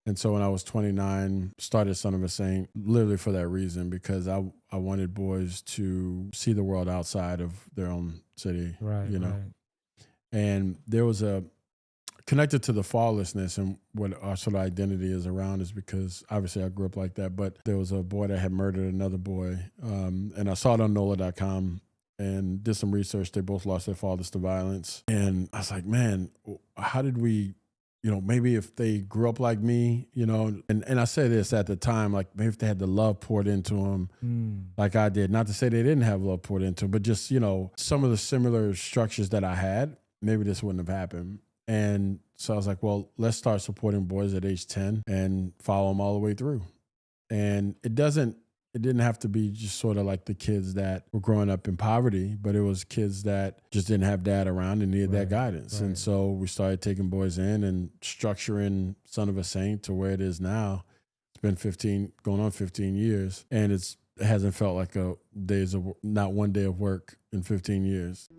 And so when I was 29, started Son of a Saint literally for that reason, because I wanted boys to see the world outside of their own city, Right, you know. right. And there was a connected to the fatherlessness and what our sort of identity is around is because obviously I grew up like that, but there was a boy that had murdered another boy. And I saw it on NOLA.com and did some research. They both lost their fathers to violence. And I was like, man, how did we, maybe if they grew up like me, and I say this at the time, like maybe if they had the love poured into them Mm, like I did, not to say they didn't have love poured into them, but just, some of the similar structures that I had, maybe this wouldn't have happened. And so I was like, well, let's start supporting boys at age 10 and follow them all the way through. And it didn't have to be just sort of like the kids that were growing up in poverty, but it was kids that just didn't have dad around and needed that right, guidance. And right. so we started taking boys in and structuring Son of a Saint to where it is now. It's been 15, going on 15 years. And it hasn't felt like not one day of work in 15 years.